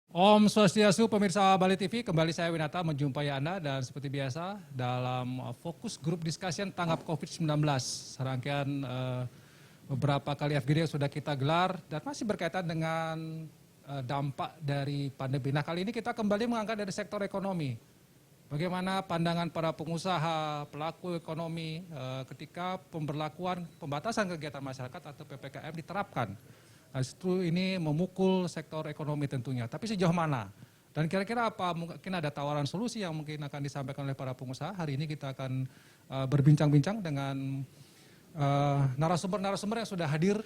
Om Swastiastu, pemirsa Bali TV, kembali saya Winata menjumpai Anda dan seperti biasa dalam fokus grup discussion tanggap COVID-19. Serangkaian beberapa kali FGD yang sudah kita gelar dan masih berkaitan dengan dampak dari pandemi. Nah, kali ini kita kembali mengangkat dari sektor ekonomi. Bagaimana pandangan para pengusaha, pelaku ekonomi ketika pembatasan kegiatan masyarakat atau PPKM diterapkan. Nah, justru ini memukul sektor ekonomi tentunya. Tapi sejauh mana? Dan kira-kira apa mungkin ada tawaran solusi yang mungkin akan disampaikan oleh para pengusaha. Hari ini kita akan berbincang-bincang dengan narasumber-narasumber yang sudah hadir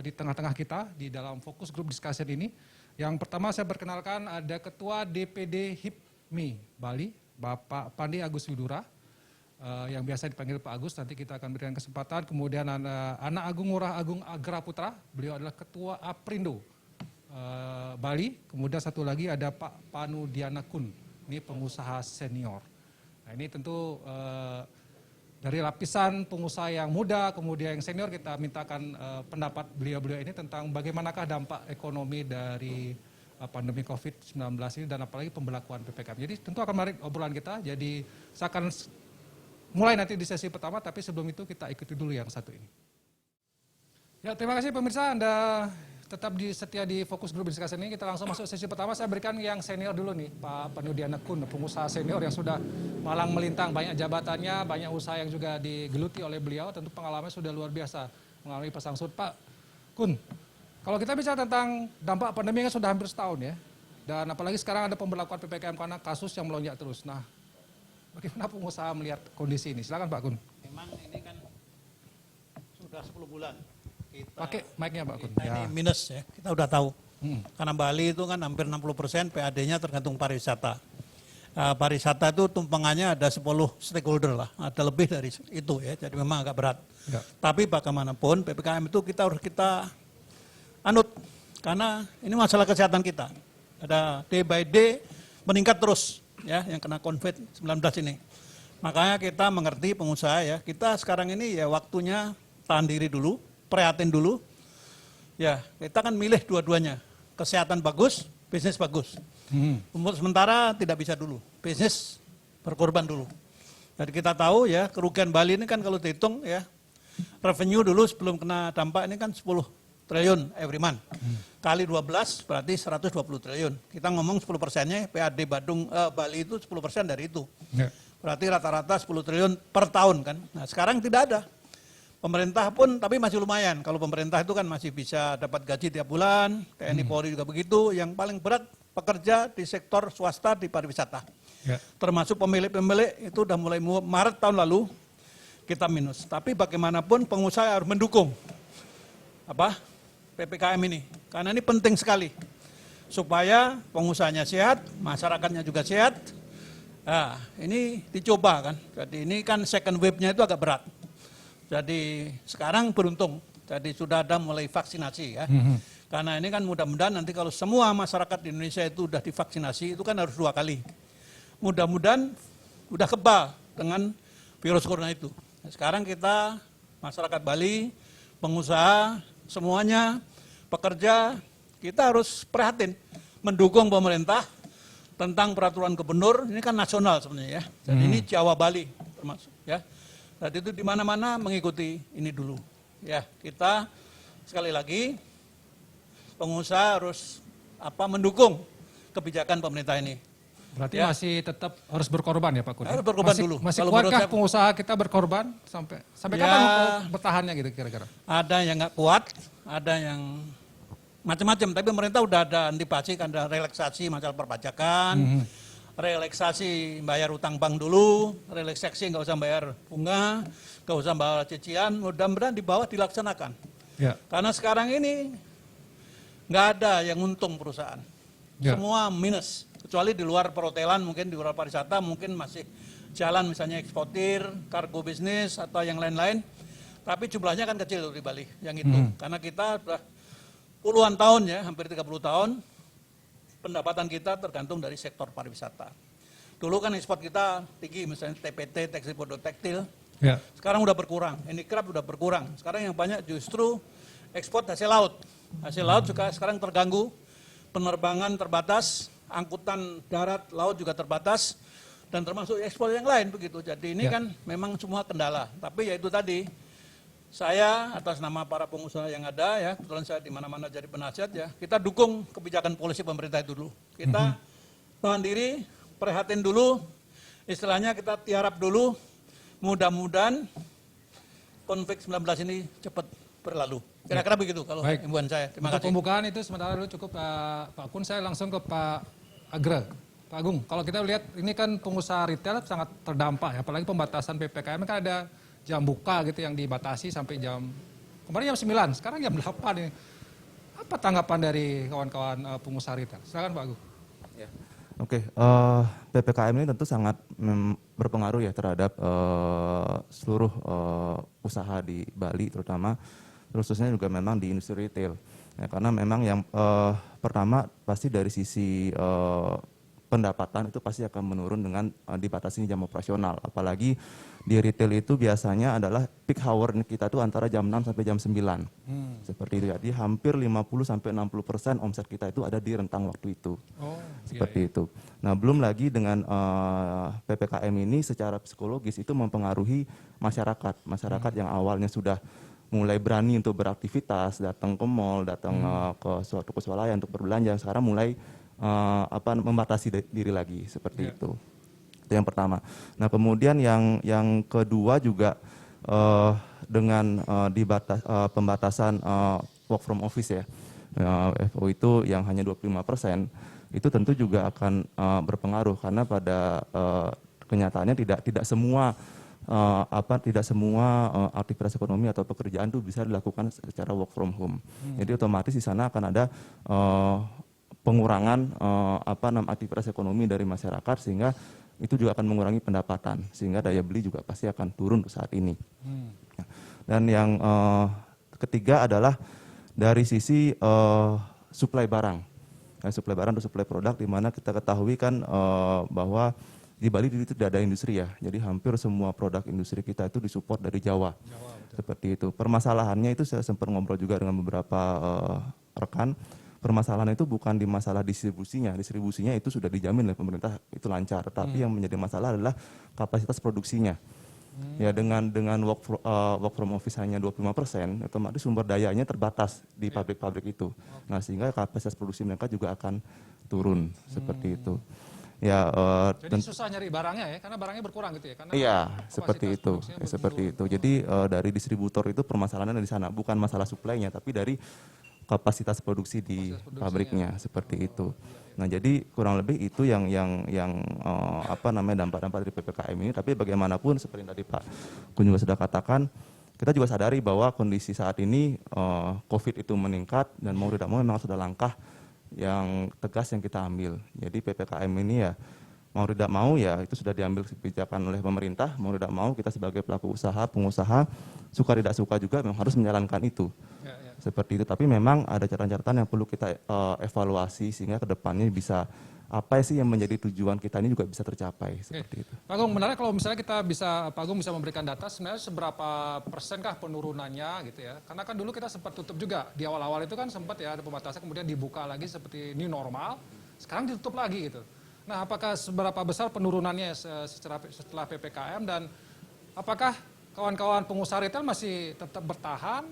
di tengah-tengah kita di dalam fokus grup discussion ini. Yang pertama saya perkenalkan ada Ketua DPD HIPMI Bali, Bapak Pandi Agus Widura. Yang biasa dipanggil Pak Agus, nanti kita akan berikan kesempatan. Kemudian Anak Agung Ngurah Agung Agra Putra, beliau adalah Ketua Aprindo Bali. Kemudian satu lagi ada Pak Panu Diana Kun, ini pengusaha senior. Nah, ini tentu dari lapisan pengusaha yang muda, kemudian yang senior, kita mintakan pendapat beliau-beliau ini tentang bagaimanakah dampak ekonomi dari pandemi COVID-19 ini dan apalagi pemberlakuan PPKM. Jadi tentu akan menarik obrolan kita, jadi saya akan mulai nanti di sesi pertama, tapi sebelum itu kita ikuti dulu yang satu ini. Ya, terima kasih pemirsa, Anda tetap setia di fokus grup discussion ini. Kita langsung masuk sesi pertama. Saya berikan yang senior dulu nih, Pak Panudiana Kun, pengusaha senior yang sudah malang melintang, banyak jabatannya, banyak usaha yang juga digeluti oleh beliau. Tentu pengalamannya sudah luar biasa mengalami pasang surut. Pak Kun, kalau kita bicara tentang dampak pandemi kan sudah hampir setahun ya, dan apalagi sekarang ada pemberlakuan PPKM karena kasus yang melonjak terus. Nah, bagaimana pengusaha melihat kondisi ini? Silakan Pak Kun. Memang ini kan sudah 10 bulan. Pakai mic-nya Pak Kun. Kita ini minus ya, kita udah tahu. Karena Bali itu kan hampir 60% PAD-nya tergantung pariwisata. Pariwisata itu tumpangannya ada 10 stakeholder lah, ada lebih dari itu ya, jadi memang agak berat. Ya. Tapi bagaimanapun PPKM itu kita harus anut, karena ini masalah kesehatan kita. Ada day by day meningkat terus. Ya, yang kena COVID-19 ini. Makanya kita mengerti pengusaha ya, kita sekarang ini ya waktunya tahan diri dulu, prihatin dulu. Ya, kita kan milih dua-duanya. Kesehatan bagus, bisnis bagus. Untuk sementara tidak bisa dulu, bisnis berkorban dulu. Jadi kita tahu ya, kerugian Bali ini kan kalau dihitung ya, revenue dulu sebelum kena dampak ini kan 10 triliun every month. Kali 12 berarti 120 triliun. Kita ngomong 10%-nya PAD Bali itu 10% dari itu. Ya. Berarti rata-rata 10 triliun per tahun kan. Nah, sekarang tidak ada. Pemerintah pun tapi masih lumayan. Kalau pemerintah itu kan masih bisa dapat gaji tiap bulan, TNI Polri juga begitu. Yang paling berat pekerja di sektor swasta di pariwisata. Ya. Termasuk pemilik-pemilik itu udah mulai Maret tahun lalu kita minus. Tapi bagaimanapun pengusaha harus mendukung PPKM ini, karena ini penting sekali supaya pengusahanya sehat, masyarakatnya juga sehat. Nah, ini dicoba kan, jadi ini kan second wave-nya itu agak berat. Jadi sekarang beruntung, jadi sudah ada mulai vaksinasi ya. Karena ini kan mudah-mudahan nanti kalau semua masyarakat di Indonesia itu sudah divaksinasi, itu kan harus 2 kali. Mudah-mudahan udah kebal dengan virus corona itu. Nah, sekarang kita masyarakat Bali, pengusaha, semuanya, pekerja, kita harus prihatin, mendukung pemerintah tentang peraturan gubernur, ini kan nasional sebenarnya ya. Jadi ini Jawa Bali termasuk ya. Jadi itu di mana-mana mengikuti ini dulu. Ya, kita sekali lagi pengusaha harus mendukung kebijakan pemerintah ini. Berarti ya, masih tetap harus berkorban ya Pak Kun? Harus berkorban dulu. Masih kuatkah pengusaha kita berkorban sampai ya, kapan bertahannya gitu kira-kira? Ada yang nggak kuat, ada yang macam-macam. Tapi pemerintah udah ada antisipasi, kan ada relaksasi masalah perpajakan, relaksasi bayar utang bank dulu, relaksasi nggak usah bayar bunga, nggak usah bayar cicilan. Mudah-mudahan di bawah dilaksanakan. Ya. Karena sekarang ini nggak ada yang untung perusahaan, semua minus. Kecuali di luar perhotelan, mungkin di luar pariwisata, mungkin masih jalan misalnya eksportir, kargo bisnis, atau yang lain-lain. Tapi jumlahnya kan kecil di Bali, yang itu. Karena kita sudah puluhan tahun ya, hampir 30 tahun, pendapatan kita tergantung dari sektor pariwisata. Dulu kan ekspor kita tinggi, misalnya TPT, tekstil, tekstil. Ya. Sekarang udah berkurang, handicraft udah berkurang. Sekarang yang banyak justru ekspor hasil laut. Hasil laut juga sekarang terganggu. penerbangan terbatas, angkutan darat, laut juga terbatas, dan termasuk ekspor yang lain begitu. Jadi ini kan memang semua kendala. Tapi ya itu tadi, saya atas nama para pengusaha yang ada ya, kebetulan saya di mana-mana jadi penasihat ya, kita dukung kebijakan polisi pemerintah itu dulu. Kita tahan diri, prihatin dulu, istilahnya kita tiarap dulu, mudah-mudahan konflik 19 ini cepat berlalu. Kira-kira begitu kalau himbauan saya. Terima Untuk kasih. pembukaan itu sementara dulu cukup Pak Kun, saya langsung ke Pak Agre. Pak Agung, kalau kita lihat ini kan pengusaha retail sangat terdampak ya, apalagi pembatasan PPKM kan ada jam buka gitu yang dibatasi sampai kemarin jam 9, sekarang jam 8 ini. Apa tanggapan dari kawan-kawan pengusaha retail? Silakan Pak Agung. Ya. Oke, PPKM ini tentu sangat berpengaruh ya terhadap seluruh usaha di Bali terutama, khususnya juga memang di industri retail. Ya, karena memang yang pertama pasti dari sisi pendapatan itu pasti akan menurun dengan dibatasi jam operasional. Apalagi di retail itu biasanya adalah peak hour kita tuh antara jam 6 sampai jam 9. Seperti itu. Jadi hampir 50 sampai 60% omset kita itu ada di rentang waktu itu. Seperti itu. Nah, belum lagi dengan PPKM ini secara psikologis itu mempengaruhi masyarakat. Masyarakat yang awalnya sudah mulai berani untuk beraktivitas, datang ke mall, datang ke suatu swalayan untuk berbelanja, sekarang mulai membatasi diri lagi seperti itu. Itu yang pertama. Nah, kemudian yang kedua juga dengan pembatasan work from office ya, FO itu yang hanya 25%, itu tentu juga akan berpengaruh karena pada kenyataannya tidak semua aktivitas ekonomi atau pekerjaan itu bisa dilakukan secara work from home. Jadi otomatis di sana akan ada pengurangan aktivitas ekonomi dari masyarakat, sehingga itu juga akan mengurangi pendapatan, sehingga daya beli juga pasti akan turun saat ini. Dan yang ketiga adalah dari sisi suplai barang. Suplai barang atau suplai produk, di mana kita ketahui kan bahwa di Bali itu tidak ada industri ya, jadi hampir semua produk industri kita itu disupport dari Jawa. Seperti itu. Permasalahannya itu saya sempat ngobrol juga dengan beberapa rekan. Permasalahan itu bukan di masalah distribusinya itu sudah dijamin oleh pemerintah itu lancar. Tapi yang menjadi masalah adalah kapasitas produksinya. Ya dengan work from office hanya 25%, otomatis sumber dayanya terbatas di pabrik-pabrik itu. Nah, sehingga kapasitas produksi mereka juga akan turun seperti itu. Ya, jadi susah nyari barangnya ya, karena barangnya berkurang gitu ya? Karena iya, seperti itu. Jadi dari distributor itu permasalahannya di sana, bukan masalah suplainya, tapi dari kapasitas produksi di pabriknya seperti itu. Nah, jadi kurang lebih itu yang dampak-dampak dari PPKM ini. Tapi bagaimanapun seperti tadi Pak Kun juga sudah katakan, kita juga sadari bahwa kondisi saat ini COVID itu meningkat dan mau tidak mau memang sudah langkah yang tegas yang kita ambil. Jadi PPKM ini ya mau tidak mau ya itu sudah diambil kebijakan oleh pemerintah, mau tidak mau kita sebagai pelaku usaha, pengusaha, suka tidak suka juga memang harus menjalankan itu. Seperti itu, tapi memang ada catatan-catatan yang perlu kita evaluasi sehingga kedepannya bisa apa sih yang menjadi tujuan kita ini juga bisa tercapai seperti itu. Pak Agung, menarik kalau misalnya Pak Agung bisa memberikan data sebenarnya seberapa persenkah penurunannya gitu ya. Karena kan dulu kita sempat tutup juga, di awal-awal itu kan sempat ya ada pembatasan kemudian dibuka lagi seperti new normal, sekarang ditutup lagi gitu. Nah, apakah seberapa besar penurunannya setelah PPKM dan apakah kawan-kawan pengusaha retail masih tetap bertahan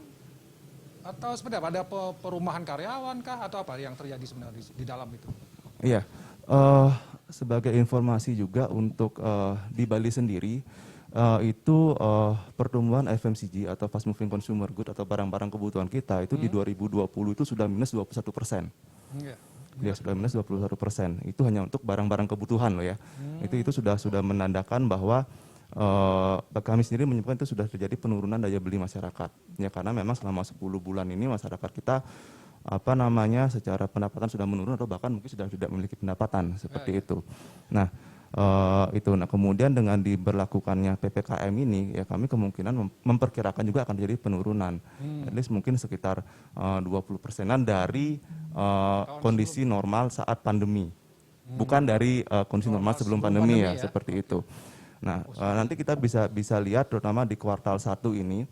atau seperti apa? Ada perumahan karyawan kah atau apa yang terjadi sebenarnya di dalam itu? Iya, sebagai informasi juga untuk di Bali sendiri itu pertumbuhan FMCG atau fast moving consumer good atau barang-barang kebutuhan kita itu di 2020 itu sudah minus 21%. Dia sudah minus 21%. Itu hanya untuk barang-barang kebutuhan loh ya. Itu sudah menandakan bahwa kami sendiri menyebutkan itu sudah terjadi penurunan daya beli masyarakat. Ya karena memang selama 10 bulan ini masyarakat kita secara pendapatan sudah menurun atau bahkan mungkin sudah tidak memiliki pendapatan seperti itu. Nah, kemudian dengan diberlakukannya PPKM ini ya kami kemungkinan memperkirakan juga akan terjadi penurunan. At least mungkin sekitar 20%-an dari kondisi normal saat pandemi. Bukan dari kondisi normal sebelum pandemi ya, seperti itu. Nah, nanti kita bisa lihat terutama di kuartal 1 ini.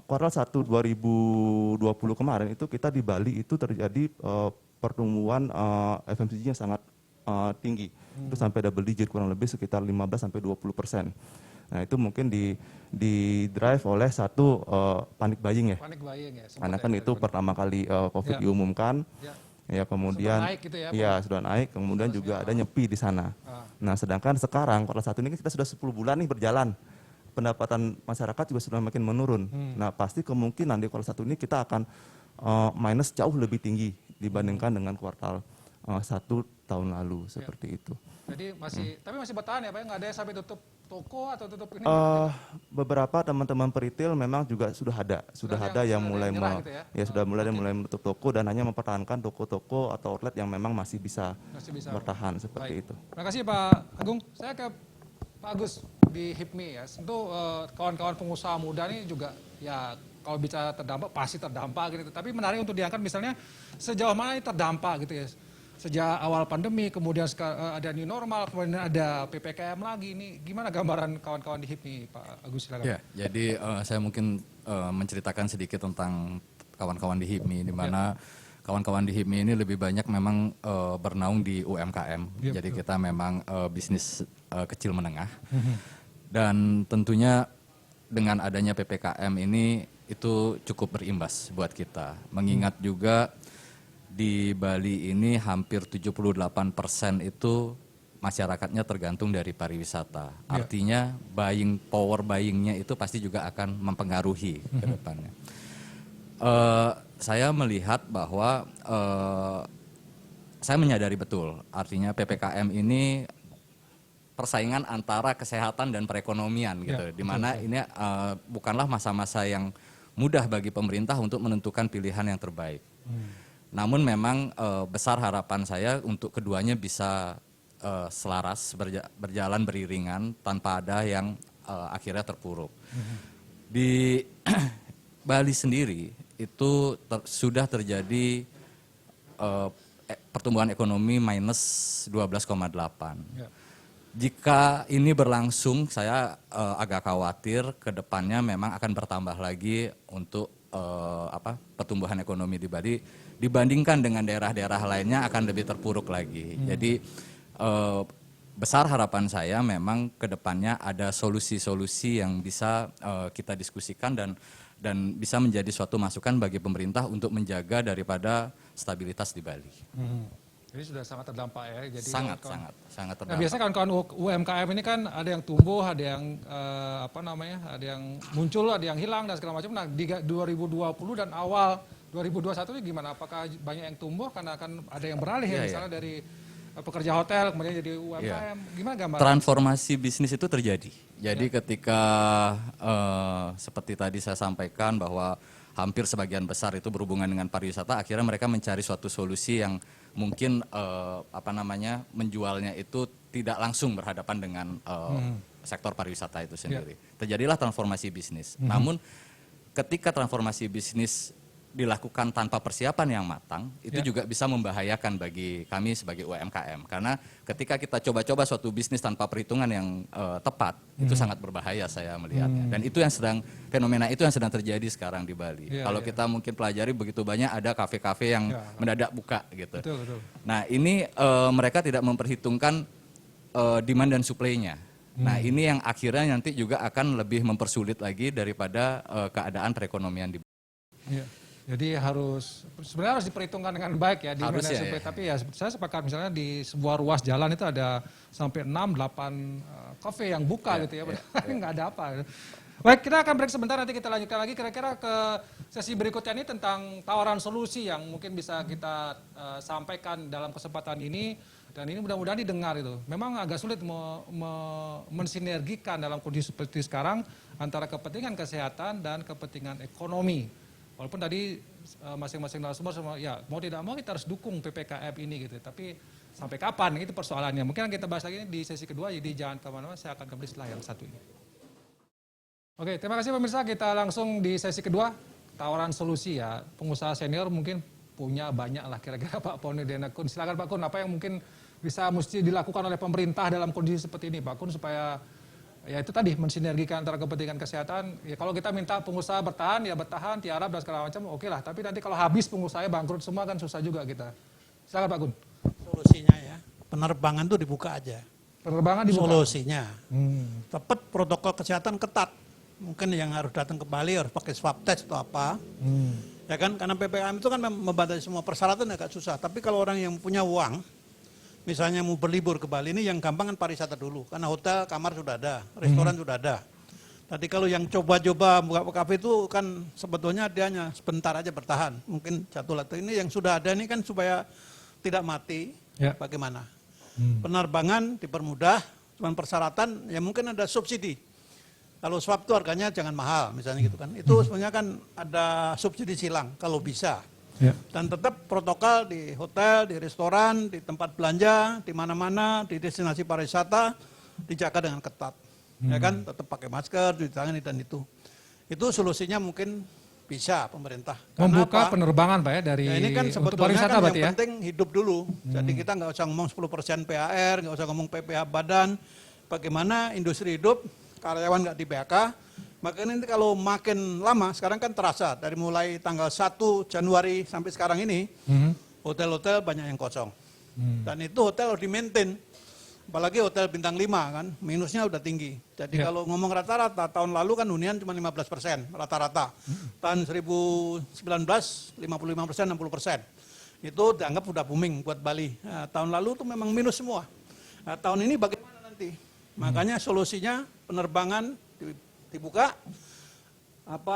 Kuartal 1 2020 kemarin itu kita di Bali itu terjadi pertumbuhan FMCG-nya sangat tinggi. Itu sampai double digit, kurang lebih sekitar 15-20%. Nah itu mungkin di drive oleh satu panic buying ya. Panik buying ya. Karena kan itu pertama kali COVID diumumkan, ya kemudian Sudah naik gitu ya, ya sudah naik, kemudian juga ada nyepi di sana. Nah sedangkan sekarang kuartal 1 ini kita sudah 10 bulan nih berjalan, pendapatan masyarakat juga sudah makin menurun. Nah pasti kemungkinan di kuartal 1 ini kita akan minus jauh lebih tinggi dibandingkan dengan kuartal 1 tahun lalu seperti itu. Jadi tapi masih bertahan ya Pak, nggak ada yang sampai tutup toko atau tutup ini? Beberapa teman-teman peritel memang juga sudah ada yang mulai gitu ya? sudah mulai menutup toko dan hanya mempertahankan toko-toko atau outlet yang memang masih bisa bertahan seperti itu. Terima kasih Pak Agung. Saya ke Pak Agus di HIPMI ya. Tentu kawan-kawan pengusaha muda ini juga ya kalau bicara terdampak pasti terdampak gitu. Tapi menarik untuk diangkat misalnya sejauh mana ini terdampak gitu ya. Sejak awal pandemi, kemudian ada new normal, kemudian ada PPKM lagi. Ini gimana gambaran kawan-kawan di HIPMI, Pak Agus silakan. Ya, jadi saya mungkin menceritakan sedikit tentang kawan-kawan di HIPMI, di mana kawan-kawan di HIPMI ini lebih banyak memang bernaung di UMKM. Jadi kita memang bisnis kecil menengah. Dan tentunya dengan adanya PPKM ini itu cukup berimbas buat kita. Mengingat juga di Bali ini hampir 78% itu masyarakatnya tergantung dari pariwisata. Artinya power buyingnya itu pasti juga akan mempengaruhi ke depannya. Saya melihat bahwa saya menyadari betul artinya PPKM ini persaingan antara kesehatan dan perekonomian gitu. Di mana ini bukanlah masa-masa yang mudah bagi pemerintah untuk menentukan pilihan yang terbaik. Namun memang besar harapan saya untuk keduanya bisa selaras, berjalan beriringan tanpa ada yang akhirnya terpuruk. Di Bali sendiri itu sudah terjadi pertumbuhan ekonomi minus 12,8. Jika ini berlangsung, saya agak khawatir ke depannya memang akan bertambah lagi untuk pertumbuhan ekonomi di Bali dibandingkan dengan daerah-daerah lainnya akan lebih terpuruk lagi. Jadi besar harapan saya memang ke depannya ada solusi-solusi yang bisa kita diskusikan dan bisa menjadi suatu masukan bagi pemerintah untuk menjaga daripada stabilitas di Bali. Jadi sudah sangat terdampak ya. Jadi sangat terdampak. Nah, biasanya kawan-kawan UMKM ini kan ada yang tumbuh, ada yang ada yang muncul, ada yang hilang dan segala macam. Nah di 2020 dan awal 2021 ini gimana? Apakah banyak yang tumbuh karena akan ada yang beralih misalnya dari pekerja hotel kemudian jadi UMKM? Gimana gambaran? Transformasi bisnis itu terjadi. Jadi ketika seperti tadi saya sampaikan bahwa hampir sebagian besar itu berhubungan dengan pariwisata, akhirnya mereka mencari suatu solusi yang mungkin menjualnya itu tidak langsung berhadapan dengan sektor pariwisata itu sendiri. Terjadilah transformasi bisnis. Namun ketika transformasi bisnis dilakukan tanpa persiapan yang matang, itu juga bisa membahayakan bagi kami sebagai UMKM. Karena ketika kita coba-coba suatu bisnis tanpa perhitungan yang tepat, itu sangat berbahaya saya melihatnya. Dan itu yang fenomena itu yang sedang terjadi sekarang di Bali. Kalau kita mungkin pelajari begitu banyak ada kafe-kafe yang mendadak buka gitu. Betul. Nah ini mereka tidak memperhitungkan demand dan supply-nya. Nah ini yang akhirnya nanti juga akan lebih mempersulit lagi daripada keadaan perekonomian di Bali. Jadi sebenarnya harus diperhitungkan dengan baik ya di supply. Tapi ya saya sepakat misalnya di sebuah ruas jalan itu ada sampai 6-8 kafe yang buka gitu ya. Nggak ada apa. Baik, kita akan break sebentar, nanti kita lanjutkan lagi kira-kira ke sesi berikutnya ini tentang tawaran solusi yang mungkin bisa kita sampaikan dalam kesempatan ini. Dan ini mudah-mudahan didengar itu. Memang agak sulit mensinergikan dalam kondisi seperti sekarang antara kepentingan kesehatan dan kepentingan ekonomi. Walaupun tadi masing-masing narasumber ya mau tidak mau kita harus dukung PPKM ini gitu. Tapi sampai kapan itu persoalannya. Mungkin kita bahas lagi di sesi kedua, jadi jangan kemana-mana, saya akan kembali setelah yang satu ini. Oke, terima kasih pemirsa. Kita langsung di sesi kedua, tawaran solusi ya. Pengusaha senior mungkin punya banyak lah kira-kira Pak Poni dan Kun. Silakan Pak Kun, apa yang mungkin bisa mesti dilakukan oleh pemerintah dalam kondisi seperti ini Pak Kun supaya ya itu tadi mensinergikan antara kepentingan kesehatan. Ya kalau kita minta pengusaha bertahan, ya bertahan, tiarap dan segala macam, oke lah. Tapi nanti kalau habis pengusahanya bangkrut semua kan susah juga kita. Silakan Pak Gun. Solusinya ya, penerbangan tuh dibuka aja. Penerbangan dibuka. Solusinya. Hmm. Tepat protokol kesehatan ketat. Mungkin yang harus datang ke Bali harus pakai swab test atau apa. Ya kan, karena PPKM itu kan membatasi semua persyaratan agak susah. Tapi kalau orang yang punya uang, misalnya mau berlibur ke Bali ini yang gampang kan pariwisata dulu. Karena hotel, kamar sudah ada, restoran sudah ada. Tadi kalau yang coba-coba buka kafe itu kan sebetulnya dia hanya sebentar aja bertahan. Mungkin satu atau ini yang sudah ada ini kan supaya tidak mati. Ya. Bagaimana? Penerbangan dipermudah, cuman persyaratan ya mungkin ada subsidi. Kalau swab itu harganya jangan mahal, misalnya gitu kan. Itu sebenarnya kan ada subsidi silang kalau bisa. Ya. Dan tetap protokol di hotel, di restoran, di tempat belanja, di mana-mana, di destinasi pariwisata dijaga dengan ketat. Ya kan, tetap pakai masker, cuci tangan dan itu. Itu solusinya mungkin bisa pemerintah. Karena Membuka apa? penerbangan Pak ya dari Ya ini kan untuk sebetulnya pariwisata kan berarti yang ya. penting hidup dulu. Jadi kita nggak usah ngomong 10% PAR, nggak usah ngomong PPH badan. Bagaimana industri hidup, karyawan nggak di PHK. Makanya nanti kalau makin lama, sekarang kan terasa dari mulai tanggal 1 Januari sampai sekarang ini, hotel-hotel banyak yang kosong. Dan itu hotel harus di-maintain. Apalagi hotel bintang 5 kan, minusnya udah tinggi. Jadi kalau ngomong rata-rata, tahun lalu kan hunian cuma 15% rata-rata. Tahun 2019, 55%, 60%. Itu dianggap udah booming buat Bali. Nah, tahun lalu tuh memang minus semua. Nah, tahun ini bagaimana nanti? Makanya solusinya penerbangan dibuka,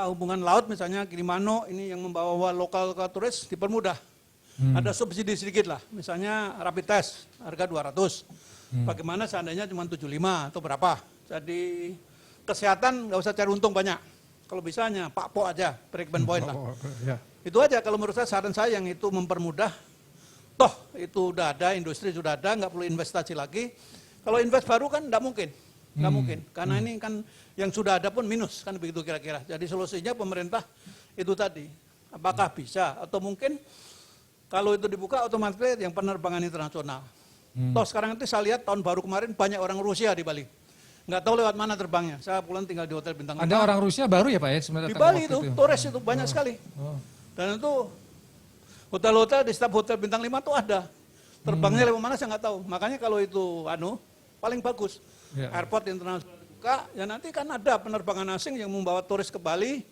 hubungan laut misalnya Gilimanuk ini yang membawa lokal turis dipermudah. Ada subsidi sedikit lah, misalnya rapid test harga 200. Bagaimana seandainya cuma 75 atau berapa? Jadi kesehatan nggak usah cari untung banyak. Kalau bisanya Pak Po aja, break even point lah. Ya. Itu aja kalau menurut saya saran saya yang itu mempermudah. Toh itu udah ada, industri sudah ada, nggak perlu investasi lagi. Kalau invest baru kan nggak mungkin. Nggak mungkin, karena ini kan yang sudah ada pun minus, kan begitu kira-kira. Jadi solusinya pemerintah itu tadi, apakah bisa atau mungkin kalau itu dibuka otomatis yang penerbangan internasional. Toh sekarang itu saya lihat tahun baru kemarin banyak orang Rusia di Bali. Nggak tahu lewat mana terbangnya, saya pulang tinggal di hotel bintang 5. Ada orang Rusia baru ya Pak ya sebenarnya Di datang Bali waktu itu, turis itu banyak sekali. Dan itu hotel-hotel di setiap hotel bintang 5 tuh ada. Terbangnya lewat mana saya nggak tahu. Makanya kalau itu paling bagus. Ya. Airport internasional dibuka, ya nanti kan ada penerbangan asing yang membawa turis ke Bali.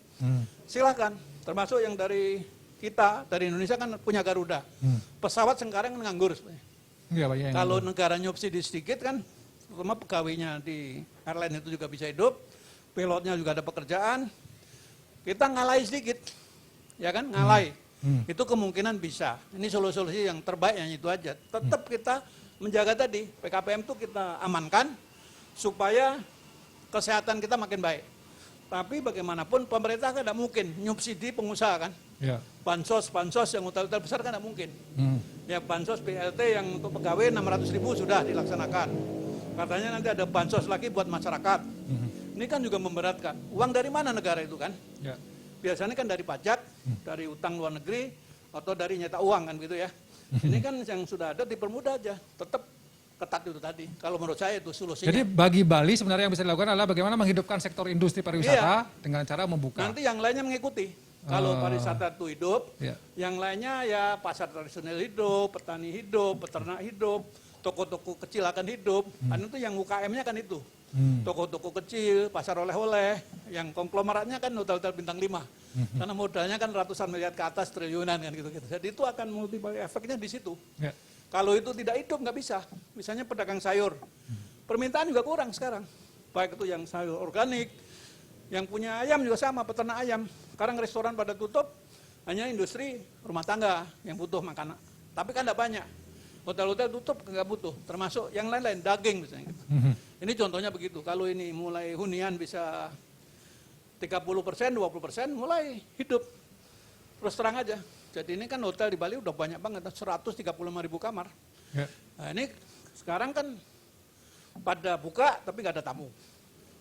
Silakan. Termasuk yang dari kita, dari Indonesia kan punya Garuda. Pesawat sekarang nganggur sebenarnya. Iya, Pak, ya, Kalau negara nyubsidi sedikit kan, terutama pegawainya di airline itu juga bisa hidup, pilotnya juga ada pekerjaan, kita ngalai sedikit, ya kan, ngalai. Itu kemungkinan bisa. Ini solusi yang terbaik yang itu aja. Tetap kita menjaga tadi, PKPM itu kita amankan, supaya kesehatan kita makin baik. Tapi bagaimanapun pemerintah kan tidak mungkin nyubsidi pengusaha kan. Ya. Bansos yang hotel-hotel besar kan tidak mungkin. Ya bansos BLT yang untuk pegawai 600.000 sudah dilaksanakan. Katanya nanti ada bansos lagi buat masyarakat. Ini kan juga memberatkan. Uang dari mana negara itu kan? Ya. Biasanya kan dari pajak, dari utang luar negeri, atau dari nyetak uang kan gitu ya. Ini kan yang sudah ada dipermudah aja. Tetap ketat itu tadi. Kalau menurut saya itu solusinya. Jadi bagi Bali sebenarnya yang bisa dilakukan adalah bagaimana menghidupkan sektor industri pariwisata dengan cara membuka. Nanti yang lainnya mengikuti. Kalau pariwisata itu hidup, Ya. yang lainnya ya pasar tradisional hidup, petani hidup, peternak hidup, toko-toko kecil akan hidup. Kan itu yang UKM-nya kan itu. Toko-toko kecil, pasar oleh-oleh, yang konglomeratnya kan hotel-hotel bintang 5. Karena modalnya kan ratusan miliar ke atas, triliunan kan gitu-gitu. Jadi itu akan multiplier efeknya di situ. Ya. Kalau itu tidak hidup nggak bisa. Misalnya pedagang sayur, permintaan juga kurang sekarang. Baik itu yang sayur organik, yang punya ayam juga sama, peternak ayam. Sekarang restoran pada tutup, hanya industri rumah tangga yang butuh makanan. Tapi kan tidak banyak. Hotel-hotel tutup nggak butuh, termasuk yang lain-lain, daging misalnya. Gitu. Ini contohnya begitu. Kalau ini mulai hunian bisa 30%, 20%, mulai hidup. Terus terang aja. Jadi ini kan hotel di Bali udah banyak banget, 135.000 kamar. Ya. Nah ini sekarang kan pada buka tapi nggak ada tamu.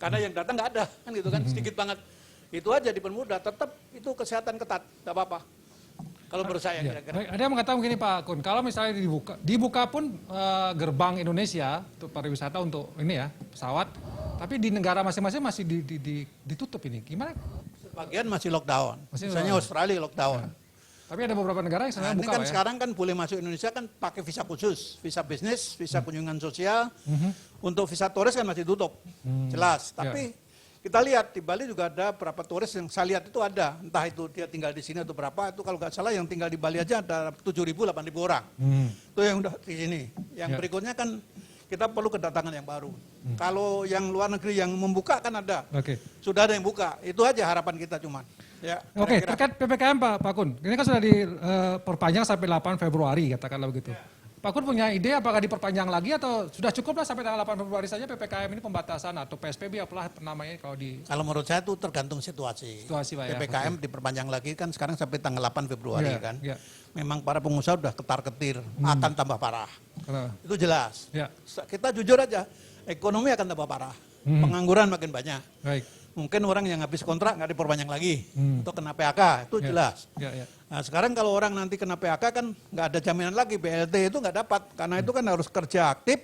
Karena yang datang nggak ada, kan gitu kan, sedikit banget. Itu aja dipermudah, tetap itu kesehatan ketat, nggak apa-apa. Kalau menurut saya Ya. kira-kira. Baik, ada yang mengatakan begini Pak Kun, kalau misalnya dibuka pun gerbang Indonesia untuk pariwisata untuk ini ya pesawat, tapi di negara masing-masing masih ditutup ini, gimana? Sebagian masih lockdown. Masih Misalnya lockdown. Australia lockdown. Tapi ada beberapa negara yang Nah, sebenarnya ini buka kan Pak, ya. sekarang kan boleh masuk Indonesia kan pakai visa khusus, visa bisnis, visa kunjungan sosial. Untuk visa turis kan masih tutup, jelas. Tapi kita lihat di Bali juga ada berapa turis yang saya lihat itu ada, entah itu dia tinggal di sini atau berapa. Itu kalau nggak salah yang tinggal di Bali aja ada 7.000, 8.000 orang. Itu yang udah di sini. Yang berikutnya kan kita perlu kedatangan yang baru. Kalau yang luar negeri yang membuka kan ada, Oke. sudah ada yang buka. Itu aja harapan kita cuman. Ya, Oke, kira-kira. terkait PPKM Pak Kun, ini kan sudah diperpanjang sampai 8 Februari katakanlah begitu. Pak Kun punya ide apakah diperpanjang lagi atau sudah cukup lah sampai tanggal 8 Februari saja PPKM ini pembatasan atau PSBB apalah namanya kalau di Kalau menurut saya itu tergantung situasi. Situasi, Pak, ya. PPKM diperpanjang lagi kan sekarang sampai tanggal 8 Februari Iya, kan. iya. Memang para pengusaha udah ketar-ketir, akan tambah parah. Kenapa? Itu jelas. Ya, Kita jujur aja, ekonomi akan tambah parah. Pengangguran makin banyak. baik. Mungkin orang yang habis kontrak nggak diperpanjang lagi. Atau kena PHK, itu Ya. jelas. Ya, ya. Nah sekarang kalau orang nanti kena PHK kan nggak ada jaminan lagi, BLT itu nggak dapat. Karena itu kan harus kerja aktif,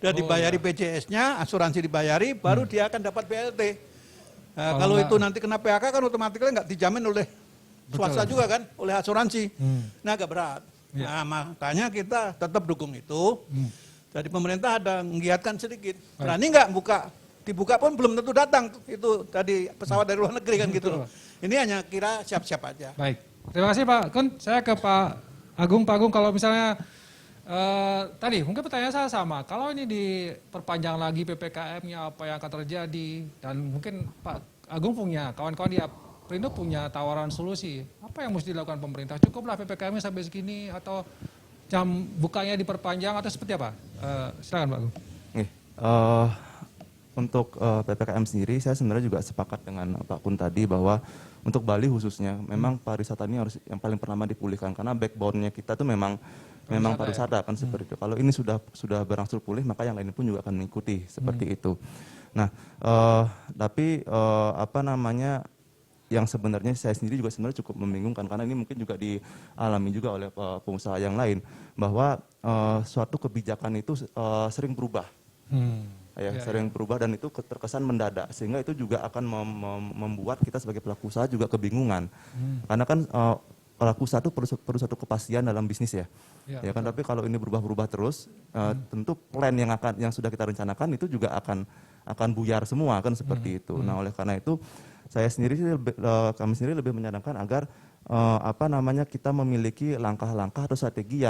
dan dibayari BPJS-nya, asuransi dibayari, baru dia akan dapat BLT. Nah, kalau enggak- itu nanti kena PHK kan otomatis nggak dijamin oleh swasta juga kan, oleh asuransi. Nah agak berat. Ya. Nah makanya kita tetap dukung itu. Jadi pemerintah ada menggiatkan sedikit. Berani nggak dibuka pun belum tentu datang itu tadi pesawat dari luar negeri kan gitu. Ini hanya kira siap-siap aja. Baik. Terima kasih Pak Kun. Saya ke Pak Agung. Pak Agung, kalau misalnya tadi mungkin pertanyaan saya sama. Kalau ini diperpanjang lagi PPKM-nya apa yang akan terjadi dan mungkin Pak Agung punya kawan-kawan di Perindo punya tawaran solusi. Apa yang mesti dilakukan pemerintah? Cukuplah PPKM-nya sampai segini atau jam bukanya diperpanjang atau seperti apa? Silakan Pak Agung. Untuk PPKM sendiri, saya sebenarnya juga sepakat dengan Pak Kun tadi bahwa untuk Bali khususnya, memang pariwisata ini harus yang paling pertama dipulihkan karena backbone-nya kita tuh memang pariwisata kan seperti itu. Kalau ini sudah berangsur pulih, maka yang lain pun juga akan mengikuti seperti itu. Nah, tapi apa namanya? Yang sebenarnya saya sendiri juga sebenarnya cukup membingungkan karena ini mungkin juga dialami juga oleh pengusaha yang lain bahwa suatu kebijakan itu sering berubah. Sering berubah dan itu terkesan mendadak sehingga itu juga akan membuat kita sebagai pelaku usaha juga kebingungan karena kan pelaku usaha itu perlu satu kepastian dalam bisnis ya kan. Tapi kalau ini berubah-berubah terus tentu plan yang sudah kita rencanakan itu juga akan buyar semua kan seperti itu. Nah oleh karena itu kami sendiri lebih menyarankan agar apa namanya kita memiliki langkah-langkah atau strategi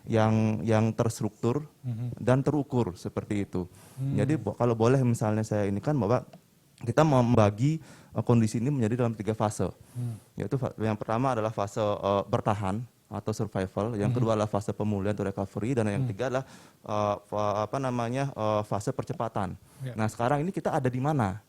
yang terstruktur dan terukur seperti itu. Jadi kalau boleh misalnya saya ini kan bahwa kita membagi kondisi ini menjadi dalam 3 fase. Yaitu yang pertama adalah fase bertahan atau survival, yang kedua adalah fase pemulihan atau recovery, dan yang ketiga adalah fase percepatan. Nah sekarang ini kita ada di mana?